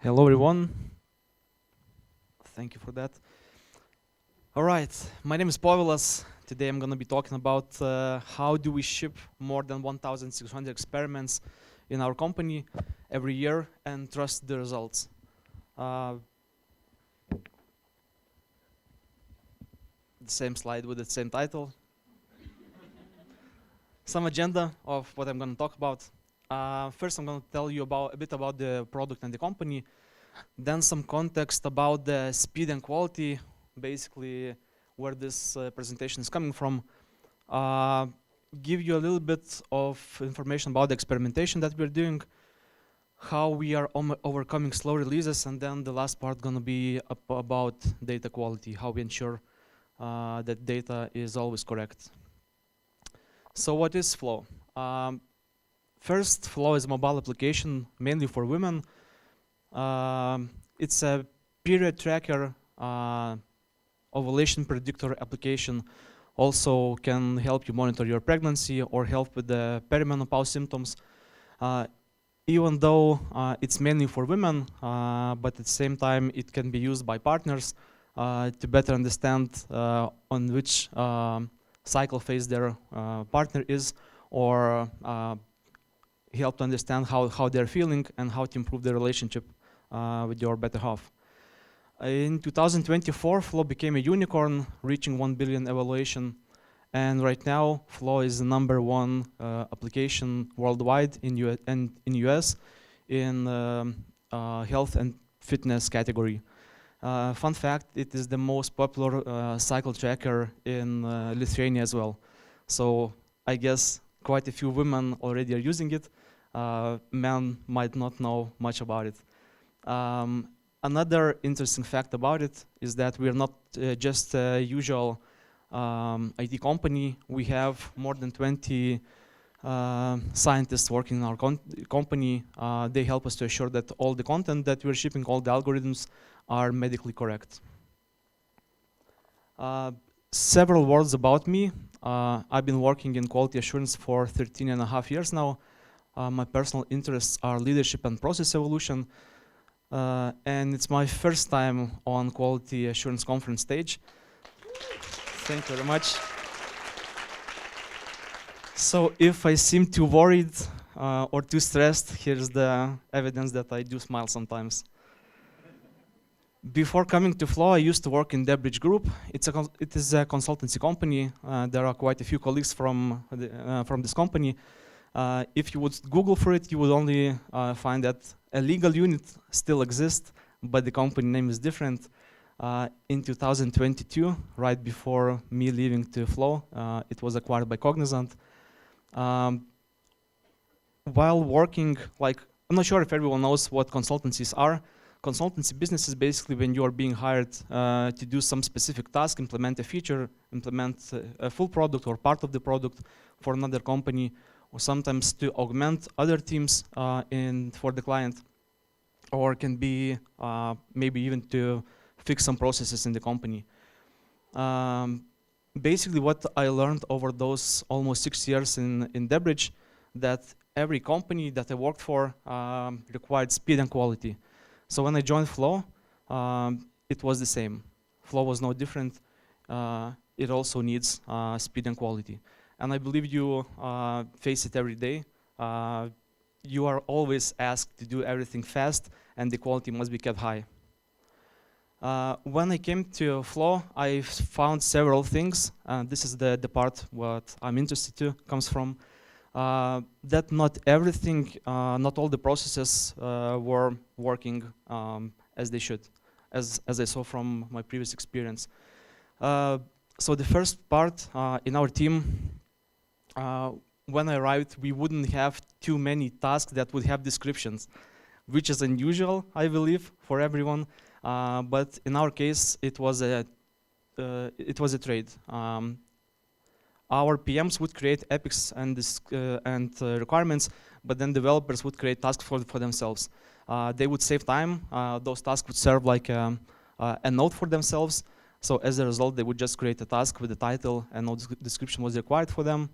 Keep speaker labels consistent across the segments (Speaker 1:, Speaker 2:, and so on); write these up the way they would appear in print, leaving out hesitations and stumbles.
Speaker 1: Hello everyone. Thank you for that. All right, my name is Povilas. Today I'm going to be talking about how do we ship more than 1,600 experiments in our company every year and trust the results. The same slide with the same title. Some agenda of what I'm going to talk about. First, I'm going to tell you a bit about the product and the company. Then some context about the speed and quality, basically where this presentation is coming from. Give you a little bit of information about the experimentation that we're doing, how we are overcoming slow releases, and then the last part gonna be about data quality, how we ensure that data is always correct. So what is Flow? First, Flow is a mobile application mainly for women. It's a period tracker, ovulation predictor application. Also can help you monitor your pregnancy or help with the perimenopause symptoms. Even though it's mainly for women, but at the same time it can be used by partners to better understand on which cycle phase their partner is, or help to understand how they're feeling and how to improve their relationship with your better half. In 2024, Flow became a unicorn, reaching 1 billion evaluation. And right now, Flow is the #1 application worldwide in US in health and fitness category. Fun fact, it is the most popular cycle tracker in Lithuania as well. So I guess quite a few women already are using it. Men might not know much about it. Another interesting fact about it is that we are not just a usual IT company. We have more than 20 scientists working in our company. They help us to assure that all the content that we're shipping, all the algorithms are medically correct. Several words about me. I've been working in quality assurance for 13.5 years now. My personal interests are leadership and process evolution. And it's my first time on quality assurance conference stage. Thank you very much. So if I seem too worried or too stressed, here's the evidence that I do smile sometimes. Before coming to Flow, I used to work in Debridge Group. It is a consultancy company. There are quite a few colleagues from this company. If you would Google for it, you would only find that a legal unit still exists, but the company name is different. In 2022, right before me leaving to Flow, it was acquired by Cognizant. While working, I'm not sure if everyone knows what consultancies are. Consultancy business is basically when you are being hired to do some specific task, implement a feature, implement a full product or part of the product for another company, or sometimes to augment other teams for the client, or can be maybe even to fix some processes in the company. Basically what I learned over those almost 6 years in Debridge, that every company that I worked for required speed and quality. So when I joined Flow, it was the same. Flow was no different. It also needs speed and quality. And I believe you face it every day. You are always asked to do everything fast, and the quality must be kept high. When I came to Flow, I found several things. This is the part what I'm interested to comes from. That not everything, not all the processes were working as they should, as I saw from my previous experience. So the first part in our team, when I arrived, we wouldn't have too many tasks that would have descriptions, which is unusual, I believe, for everyone. But in our case, it was a trade. Our PMs would create epics and requirements, but then developers would create tasks for themselves. They would save time. Those tasks would serve like a note for themselves. So as a result, they would just create a task with a title and no description was required for them.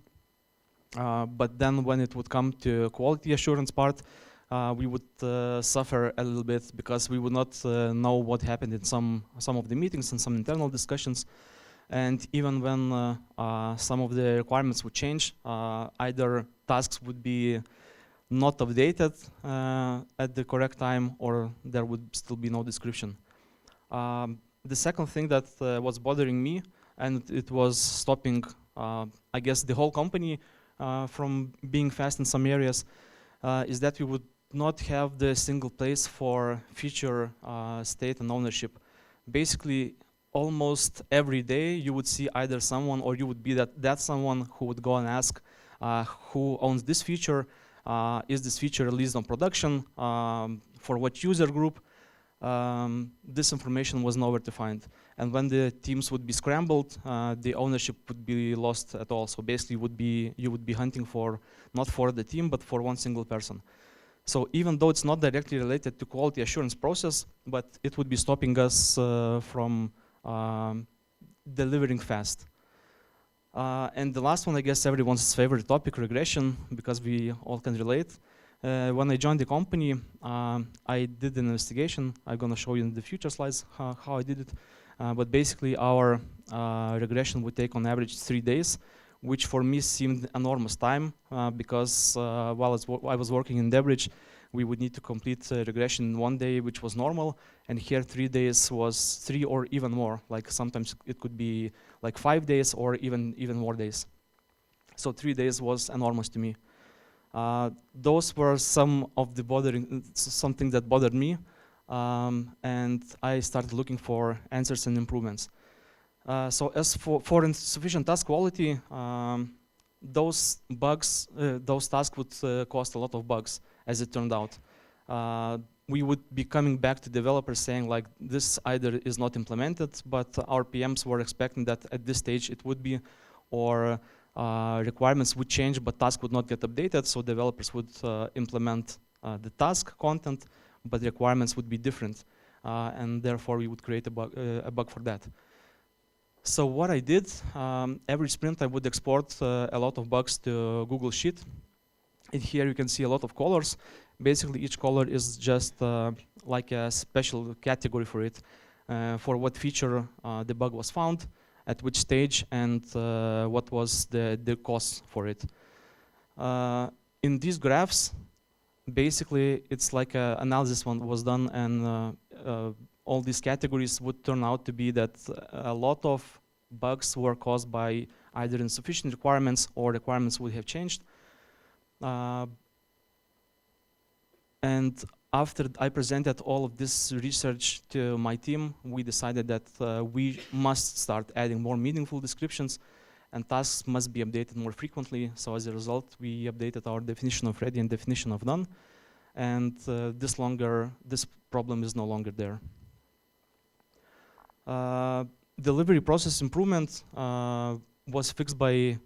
Speaker 1: But then when it would come to quality assurance part, we would suffer a little bit because we would not know what happened in some of the meetings and some internal discussions. And even when some of the requirements would change, either tasks would be not updated at the correct time, or there would still be no description. The second thing that was bothering me, and it was stopping, I guess, the whole company from being fast in some areas, is that we would not have the single place for feature state and ownership. Basically, almost every day you would see either someone, or you would be that someone who would go and ask who owns this feature, is this feature released on production, for what user group. This information was nowhere to find. And when the teams would be scrambled, the ownership would be lost at all. So basically you would be hunting for, not for the team, but for one single person. So even though it's not directly related to quality assurance process, but it would be stopping us from delivering fast. And the last one, I guess everyone's favorite topic, regression, because we all can relate. When I joined the company, I did an investigation. I'm gonna show you in the future slides how I did it. But basically our regression would take on average 3 days, which for me seemed enormous time because while I was working in Debridge, we would need to complete regression in 1 day, which was normal. And here 3 days was 3 or even more. Like sometimes it could be like 5 days or even more days. So 3 days was enormous to me. Those were some of the something that bothered me. And I started looking for answers and improvements. So as for insufficient task quality, those tasks would cause a lot of bugs, as it turned out. We would be coming back to developers saying like, this either is not implemented, but our PMs were expecting that at this stage it would be, or requirements would change, but tasks would not get updated, so developers would implement the task content, but requirements would be different, and therefore we would create a bug for that. So what I did, every sprint I would export a lot of bugs to Google Sheet. And here you can see a lot of colors. Basically each color is just like a special category for it, for what feature the bug was found, at which stage, and what was the cost for it. In these graphs, basically it's like an analysis one was done, and all these categories would turn out to be that a lot of bugs were caused by either insufficient requirements or requirements would have changed. And after I presented all of this research to my team, we decided that we must start adding more meaningful descriptions, and tasks must be updated more frequently. So as a result, we updated our definition of ready and definition of done, and this problem is no longer there. Delivery process improvement was fixed by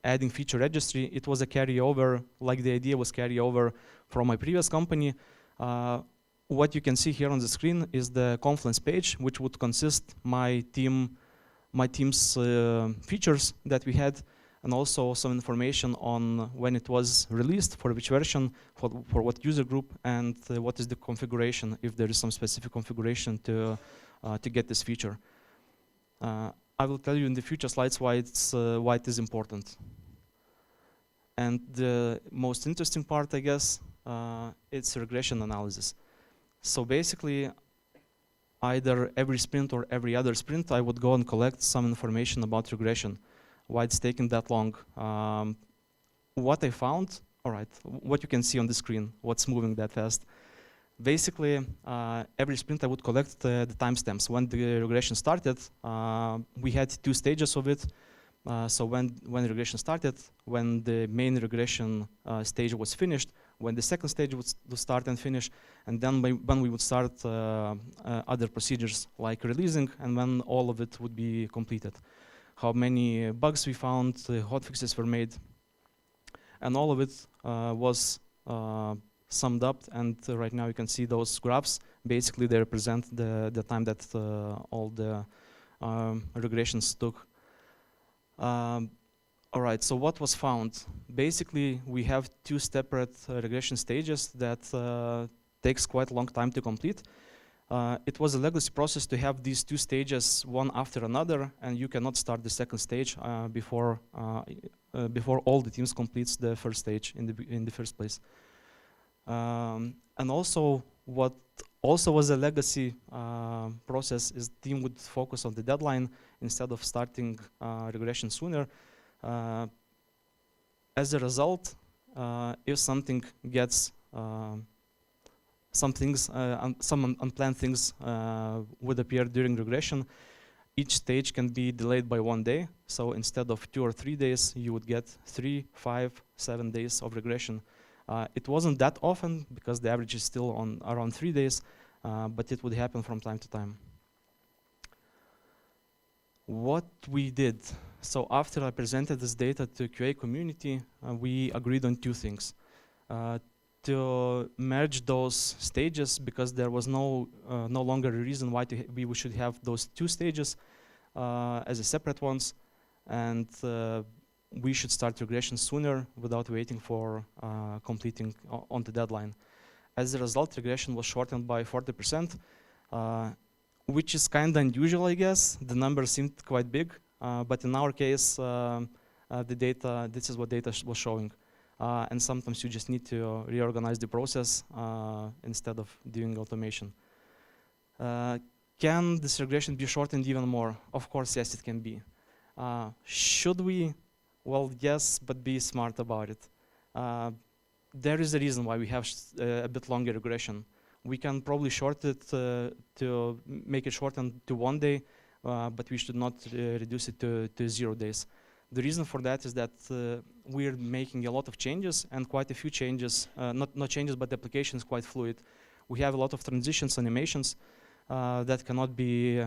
Speaker 1: adding feature registry. It was a carryover, like the idea was carryover from my previous company. What you can see here on the screen is the Confluence page, which would consist my team's features that we had, and also some information on when it was released, for which version, for what user group, and what is the configuration, if there is some specific configuration to get this feature. I will tell you in the future slides why it is important. And the most interesting part, I guess, it's regression analysis. So basically, either every sprint or every other sprint, I would go and collect some information about regression, why it's taking that long. What I found, all right, what you can see on the screen, what's moving that fast. Basically, every sprint I would collect the timestamps. When the regression started, we had 2 stages of it. So when regression started, when the main regression stage was finished, when the second stage would start and finish, and then when we would start other procedures like releasing, and when all of it would be completed. How many bugs we found, hotfixes were made, and all of it was summed up, and right now you can see those graphs. Basically they represent the time that all the regressions took. All right, so what was found? Basically, we have two separate regression stages that takes quite a long time to complete. It was a legacy process to have these two stages one after another, and you cannot start the second stage before all the teams completes the first stage in the first place. And also, what also was a legacy process is team would focus on the deadline instead of starting regression sooner. As a result, if something gets some unplanned things would appear during regression, each stage can be delayed by 1 day. So instead of 2 or 3 days, you would get 3, 5, 7 days of regression. It wasn't that often because the average is still on around 3 days, but it would happen from time to time. What we did, so after I presented this data to QA community, we agreed on two things. To merge those stages because there was no longer a reason why we should have those two stages as a separate ones, and we should start regression sooner without waiting for completing on the deadline. As a result, regression was shortened by 40%, which is kind of unusual, I guess. The number seemed quite big, but in our case, the data, this is what data was showing. And sometimes you just need to reorganize the process instead of doing automation. Can this regression be shortened even more? Of course, yes, it can be. Should we? Well, yes, but be smart about it. There is a reason why we have a bit longer regression. We can probably shorten it to make it shortened to 1 day, but we should not reduce it to 0 days. The reason for that is that we're making a lot of changes and quite a few changes, not changes, but the application is quite fluid. We have a lot of transitions, animations that cannot be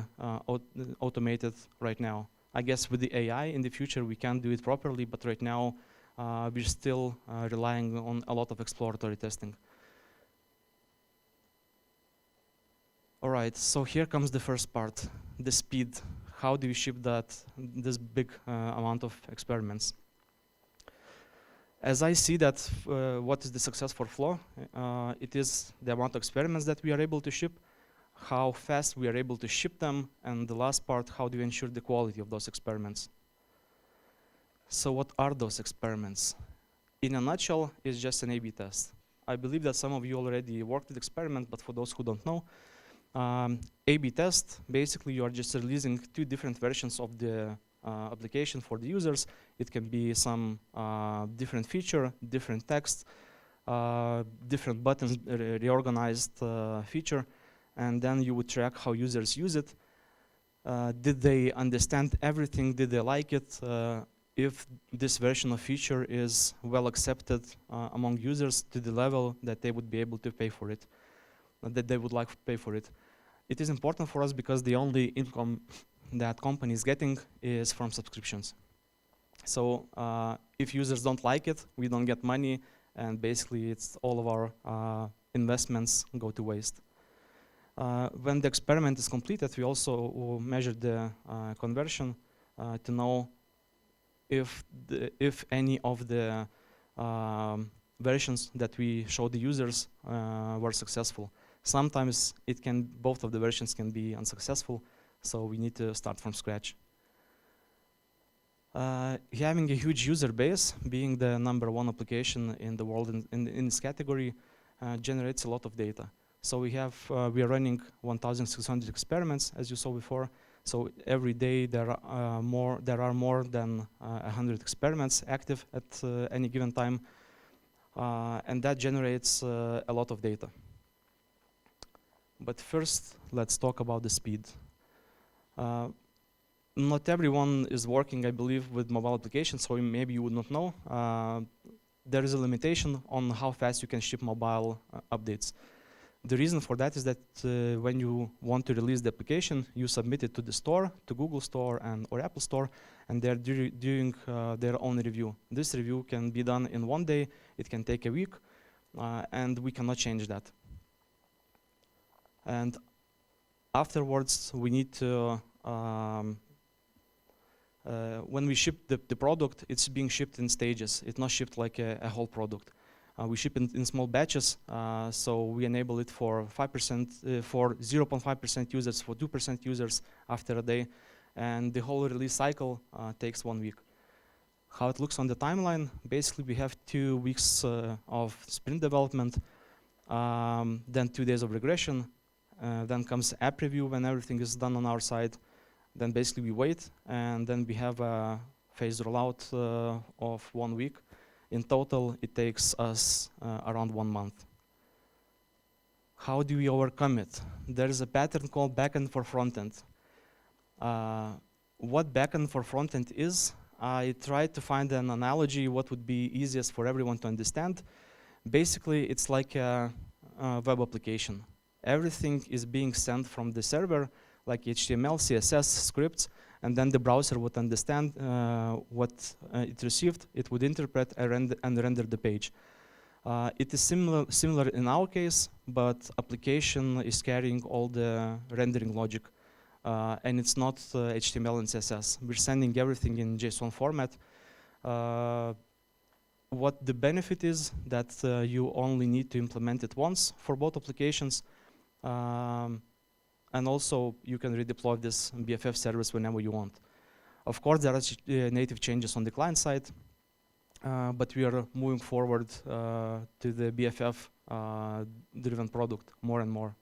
Speaker 1: automated right now. I guess with the AI in the future, we can do it properly, but right now we're still relying on a lot of exploratory testing. All right, so here comes the first part, the speed. How do you ship this big amount of experiments? As I see that, what is the success for Flow? It is the amount of experiments that we are able to ship, how fast we are able to ship them, and the last part, how do you ensure the quality of those experiments? So what are those experiments? In a nutshell, it's just an A/B test. I believe that some of you already worked with experiment, but for those who don't know, A/B test, basically you are just releasing two different versions of the application for the users. It can be some different feature, different text, different buttons, reorganized feature, and then you would track how users use it. Did they understand everything? Did they like it? If this version of feature is well accepted among users to the level that they would be able to pay for it, that they would like to pay for it. It is important for us because the only income that company is getting is from subscriptions. So if users don't like it, we don't get money, and basically it's all of our investments go to waste. When the experiment is completed, we also measure the conversion to know if any of the versions that we show the users were successful. Sometimes both of the versions can be unsuccessful, so we need to start from scratch. Having a huge user base, being the #1 application in the world in this category, generates a lot of data. So we are running 1,600 experiments, as you saw before. So every day there are more than 100 experiments active at any given time, and that generates a lot of data. But first, let's talk about the speed. Not everyone is working, I believe, with mobile applications, so maybe you would not know. There is a limitation on how fast you can ship mobile updates. The reason for that is that when you want to release the application, you submit it to the store, to Google Store or Apple Store, and they're doing their own review. This review can be done in 1 day, it can take a week, and we cannot change that. And afterwards, we need to When we ship the product, it's being shipped in stages. It's not shipped like a whole product. We ship in small batches, so we enable it for 5%, for 0.5% users, for 2% users after a day, and the whole release cycle takes 1 week. How it looks on the timeline, basically we have 2 weeks of sprint development, then 2 days of regression, then comes app review when everything is done on our side, then basically we wait, and then we have a phased rollout of 1 week. In total, it takes us around 1 month. How do we overcome it? There is a pattern called backend for frontend. What backend for frontend is, I tried to find an analogy what would be easiest for everyone to understand. Basically, it's like a web application. Everything is being sent from the server, like HTML, CSS, scripts, and then the browser would understand what it received. It would interpret and render the page. It is similar in our case, but application is carrying all the rendering logic. And it's not HTML and CSS. We're sending everything in JSON format. What the benefit is that you only need to implement it once for both applications. And also, you can redeploy this BFF service whenever you want. Of course, there are native changes on the client side, but we are moving forward to the BFF-driven product more and more.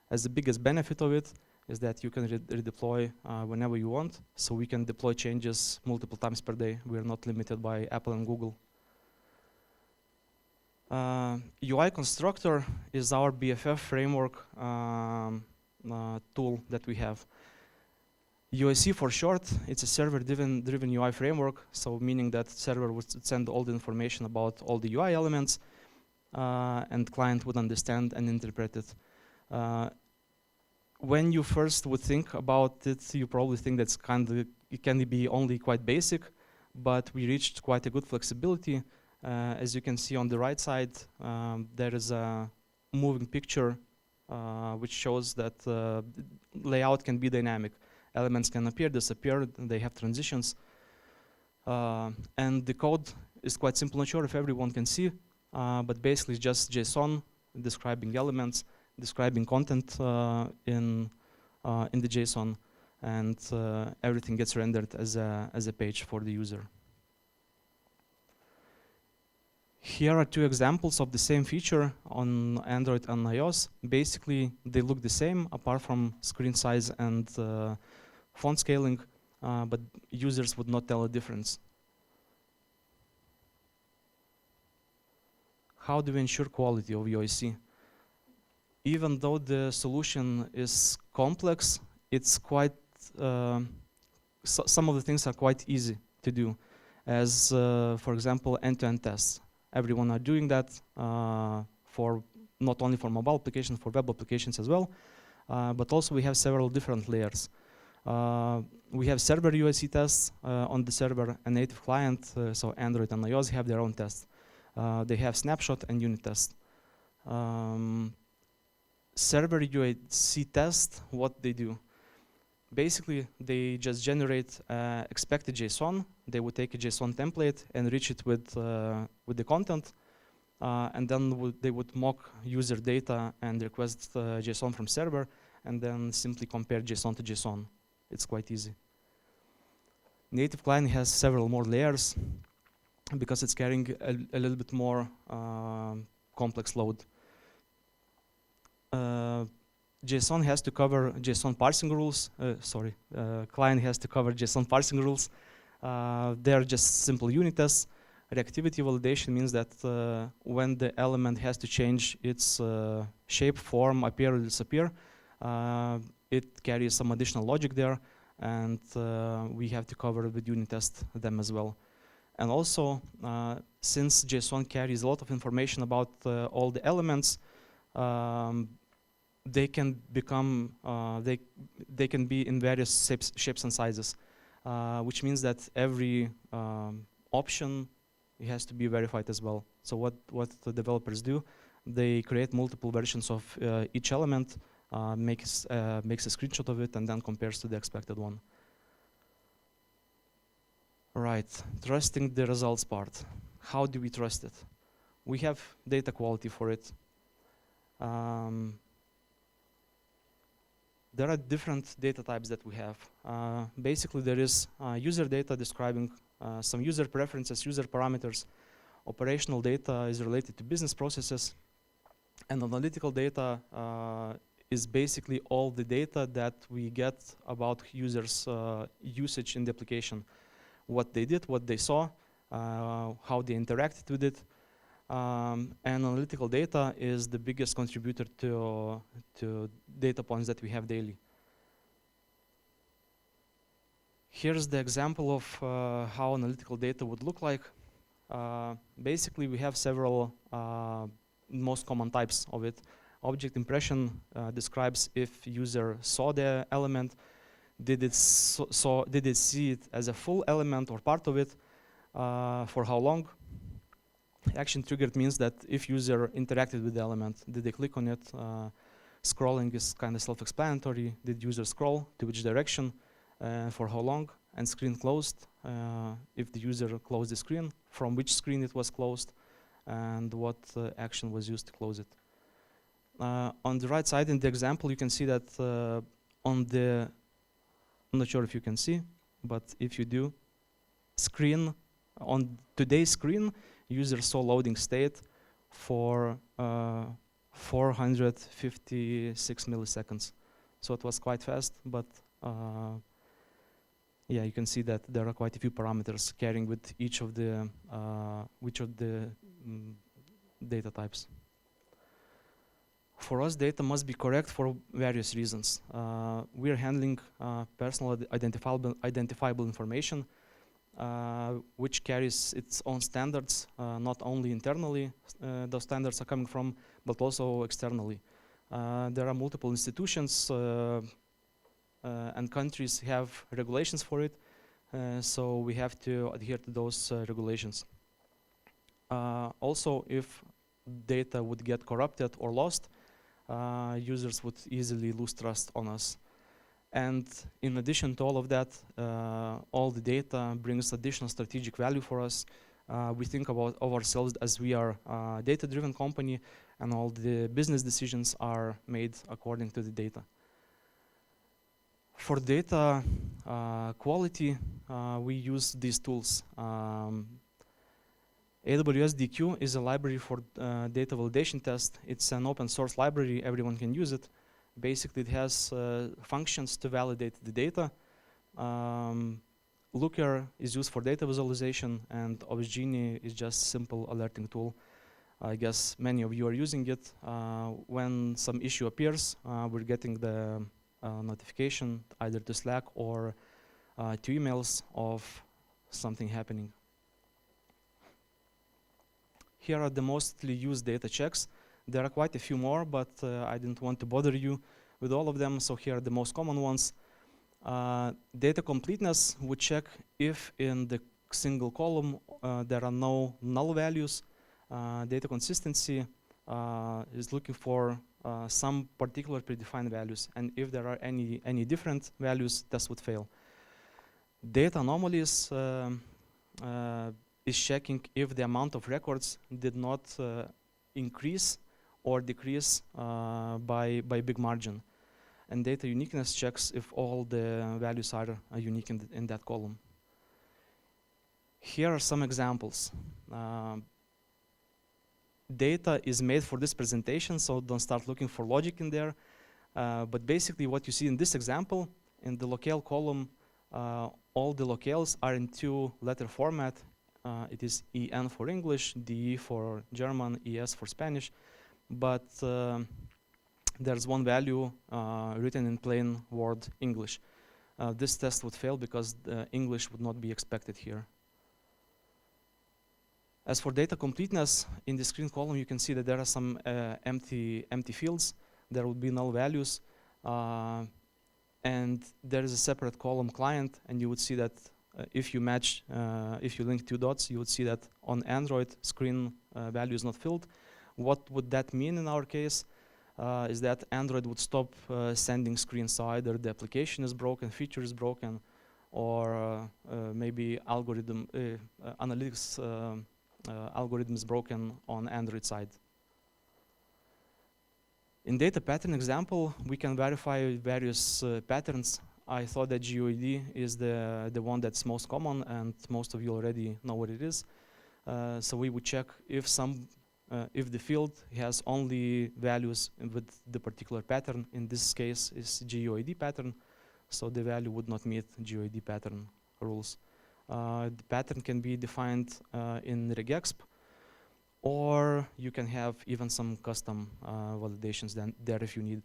Speaker 1: As the biggest benefit of it is that you can redeploy whenever you want, so we can deploy changes multiple times per day. We are not limited by Apple and Google. UI Constructor is our BFF framework tool that we have. UIC for short, it's a server-driven UI framework, so meaning that server would send all the information about all the UI elements, and client would understand and interpret it. When you first would think about it, you probably think that's it can be only quite basic, but we reached quite a good flexibility. As you can see on the right side, there is a moving picture which shows that layout can be dynamic. Elements can appear, disappear, they have transitions. And the code is quite simple. Not sure if everyone can see, but basically it's just JSON describing elements, describing content in the JSON, and everything gets rendered as a page for the user. Here are 2 examples of the same feature on Android and iOS. Basically, they look the same apart from screen size and font scaling, but users would not tell a difference. How do we ensure quality of UIC? Even though the solution is complex, it's quite, some of the things are quite easy to do, as for example, end-to-end tests. Everyone are doing that for not only for mobile applications, for web applications as well, but also we have several different layers. We have server UIC tests on the server, a native client, so Android and iOS have their own tests. They have snapshot and unit test. Server UIC test, what they do? Basically, they just generate expected JSON. They would take a JSON template, enrich it with the content, and then they would mock user data and request JSON from server, and then simply compare JSON to JSON. It's quite easy. Native client has several more layers because it's carrying a little bit more complex load. JSON has to cover JSON parsing rules. Client has to cover JSON parsing rules. They're just simple unit tests. Reactivity validation means that when the element has to change its shape, form, appear, or disappear, it carries some additional logic there, and we have to cover with unit test them as well. And also, since JSON carries a lot of information about all the elements, they can become they can be in various shapes and sizes, which means that every option has to be verified as well. So what the developers do, they create multiple versions of each element, makes a screenshot of it, and then compares to the expected one. Right, trusting the results part. How do we trust it? We have data quality for it. There are different data types that we have. Basically, there is user data describing some user preferences, user parameters. Operational data is related to business processes. And analytical data is basically all the data that we get about users' usage in the application. What they did, what they saw, how they interacted with it. And analytical data is the biggest contributor to data points that we have daily. Here's the example of how analytical data would look like. Basically, we have several most common types of it. Object impression describes if user saw the element, did it see it as a full element or part of it, for how long. Action triggered means that if user interacted with the element, did they click on it? Scrolling is kind of self-explanatory. Did user scroll? To which direction? For how long? And screen closed, if the user closed the screen, from which screen it was closed, and what action was used to close it. On the right side in the example, you can see that on the, I'm not sure if you can see, but if you do, screen, on today's screen, user saw loading state for 456 milliseconds. So it was quite fast, but yeah, you can see that there are quite a few parameters carrying with each of the data types. For us, data must be correct for various reasons. We are handling personal identifiable information, which carries its own standards, not only internally, those standards are coming from, but also externally. There are multiple institutions and countries have regulations for it, so we have to adhere to those regulations. Also, if data would get corrupted or lost, users would easily lose trust on us. And in addition to all of that, all the data brings additional strategic value for us. We think about ourselves as we are a data-driven company, and all the business decisions are made according to the data. For data quality, we use these tools. AWS DQ is a library for data validation test. It's an open source library, everyone can use it. Basically, it has functions to validate the data. Looker is used for data visualization, and Obsgenie is just a simple alerting tool. I guess many of you are using it. When some issue appears, we're getting the notification either to Slack or to emails of something happening. Here are the mostly used data checks. There are quite a few more, but I didn't want to bother you with all of them, so here are the most common ones. Data completeness would check if in the single column there are no null values. Data consistency is looking for some particular predefined values, and if there are any different values, test would fail. Data anomalies is checking if the amount of records did not increase or decrease by big margin. And data uniqueness checks if all the values are unique in that column. Here are some examples. Data is made for this presentation, so don't start looking for logic in there. But basically what you see in this example, in the locale column, all the locales are in two-letter format. It is EN for English, DE for German, ES for Spanish. But there's one value written in plain word English. This test would fail because the English would not be expected here. As for data completeness, in the screen column you can see that there are some empty fields. There will be null values. And there is a separate column client, and you would see that if you match, if you link two dots, you would see that on Android, screen value is not filled. What would that mean in our case? Is that Android would stop sending screens, so either the application is broken, feature is broken, or maybe analytics algorithm is broken on Android side. In data pattern example, we can verify various patterns. I thought that GUID is the one that's most common, and most of you already know what it is. So we would check if the field has only values with the particular pattern. In this case, is GUID pattern, so the value would not meet GUID pattern rules. The pattern can be defined in regexp, or you can have even some custom validations there if you need.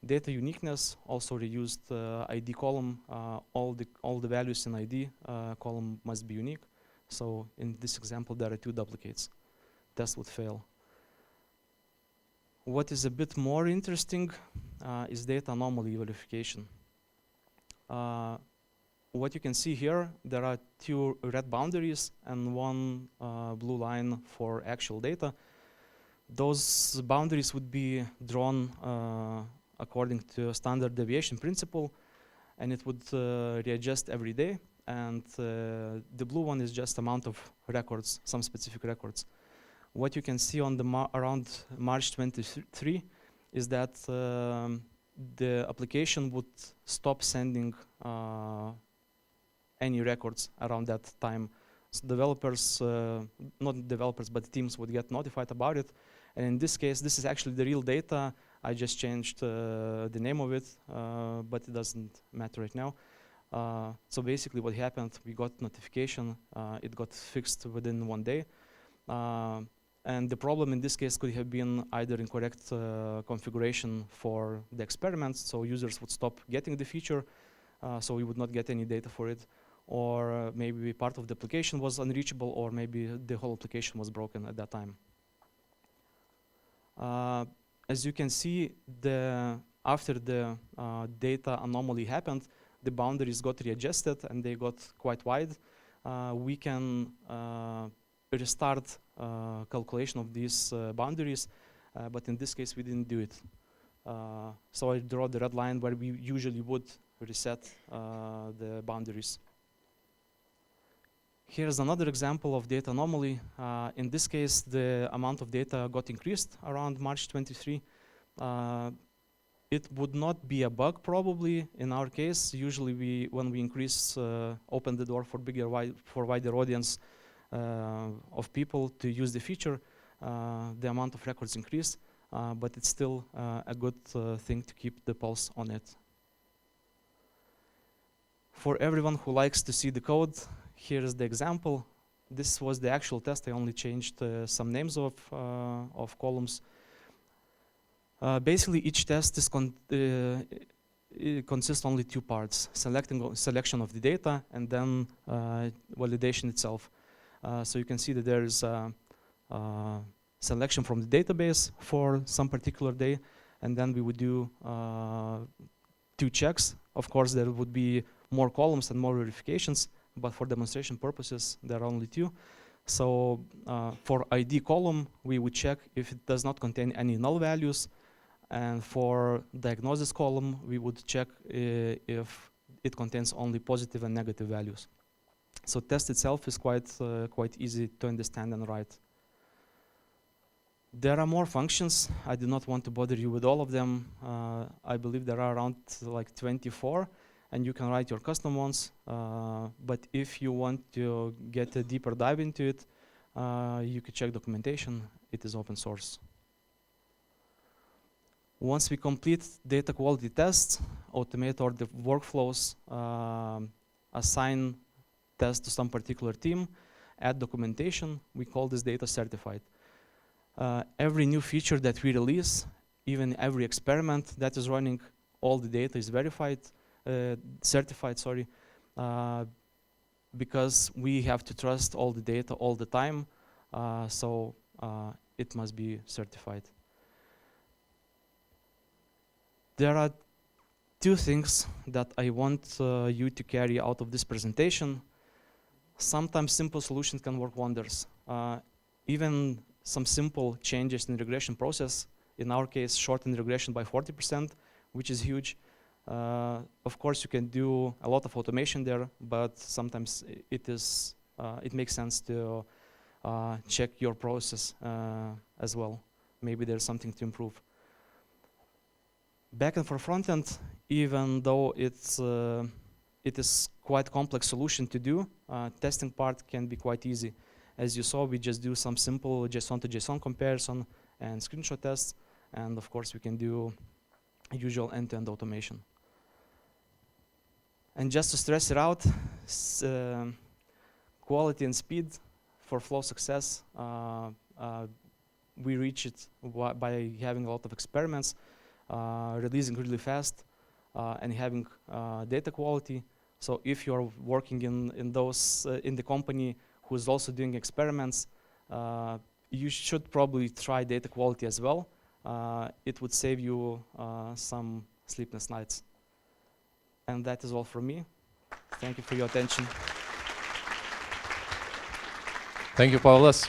Speaker 1: Data uniqueness, also reused ID column. All the values in ID column must be unique. So in this example, there are 2 duplicates. Test would fail. What is a bit more interesting is data anomaly verification. What you can see here, there are 2 red boundaries and 1 blue line for actual data. Those boundaries would be drawn according to standard deviation principle, and it would readjust every day. And the blue one is just amount of records, some specific records. What you can see on the around March 23 is that the application would stop sending any records around that time. So developers, not developers, but teams would get notified about it. And in this case, this is actually the real data. I just changed the name of it, but it doesn't matter right now. So basically what happened, we got notification, it got fixed within 1 day. And the problem in this case could have been either incorrect configuration for the experiments, so users would stop getting the feature, so we would not get any data for it, or maybe part of the application was unreachable, or maybe the whole application was broken at that time. As you can see, after the data anomaly happened, the boundaries got readjusted and they got quite wide. We can restart calculation of these boundaries, but in this case we didn't do it. So I draw the red line where we usually would reset the boundaries. Here's another example of data anomaly. In this case, the amount of data got increased around March 23. It would not be a bug probably in our case. Usually when we increase, open the door for wider audience of people to use the feature, the amount of records increase, but it's still a good thing to keep the pulse on it. For everyone who likes to see the code, here's the example. This was the actual test. I only changed some names of columns. Basically, each test is consists only 2 parts: selection of the data and then validation itself. So you can see that there is selection from the database for some particular day, and then we would do 2 checks. Of course, there would be more columns and more verifications, but for demonstration purposes, there are only 2. So for ID column, we would check if it does not contain any null values. And for diagnosis column, we would check if it contains only positive and negative values. So test itself is quite easy to understand and write. There are more functions. I do not want to bother you with all of them. I believe there are around like 24, and you can write your custom ones. But if you want to get a deeper dive into it, you can check documentation. It is open source. Once we complete data quality tests, automate all the workflows, assign tests to some particular team, add documentation, we call this data certified. Every new feature that we release, even every experiment that is running, all the data is certified, sorry, because we have to trust all the data all the time, so it must be certified. There are 2 things that I want you to carry out of this presentation. Sometimes simple solutions can work wonders. Even some simple changes in regression process, in our case, shorten regression by 40%, which is huge. Of course, you can do a lot of automation there, but sometimes it makes sense to check your process as well. Maybe there's something to improve. Backend for frontend, even though it is quite complex solution to do, testing part can be quite easy. As you saw, we just do some simple JSON to JSON comparison and screenshot tests, and of course we can do usual end-to-end automation. And just to stress it out, quality and speed for flow success, we reach it by having a lot of experiments, releasing really fast, and having data quality. So if you're working in the company who's also doing experiments, you should probably try data quality as well. It would save you some sleepless nights. And that is all from me. Thank you for your attention.
Speaker 2: Thank you, Povilas.